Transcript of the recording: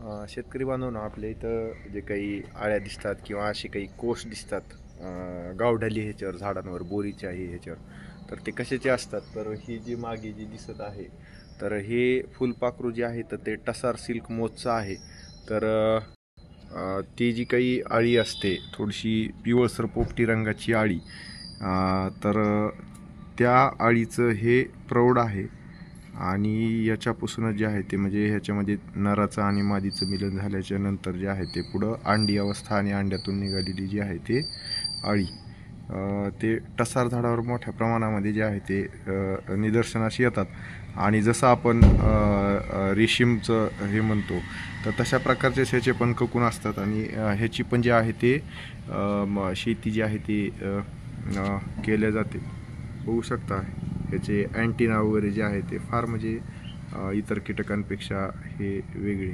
शेतकरी बांधवांनो, आपल्या इथं जे काही आळ्या दिसतात किंवा असे काही कोष दिसतात गावढाली ह्याच्यावर, झाडांवर, बोरीचे आहे ह्याच्यावर, तर ते कशाचे असतात? तर ही जी मागे जी दिसत आहे, तर हे फुलपाखरू जे आहे तर ते टसार सिल्क मोथचं आहे. तर ती जी काही आळी असते, थोडीशी पिवळसर पोपटी रंगाची आळी, तर त्या आळीचं हे प्रौढ आहे. आणि याच्यापासूनच जे आहे ते म्हणजे ह्याच्यामध्ये नराचं आणि मादीचं मिलन झाल्याच्या नंतर जे आहे ते पुढं अंडी अवस्था आणि अंड्यातून निघालेली जी आहे ते आळी, ते टसार झाडावर मोठ्या प्रमाणामध्ये जे आहे ते निदर्शनास येतात. आणि जसं आपण रेशीमचं हे म्हणतो, तर तशा प्रकारचे ह्याचे पण ककून असतात. आणि ह्याची पण जे आहे ते शेती जी आहे ती केल्या जाते. बघू शकता ह्याचे अँटिना वगैरे जे आहे ते फार म्हणजे इतर कीटकांपेक्षा हे वेगळे.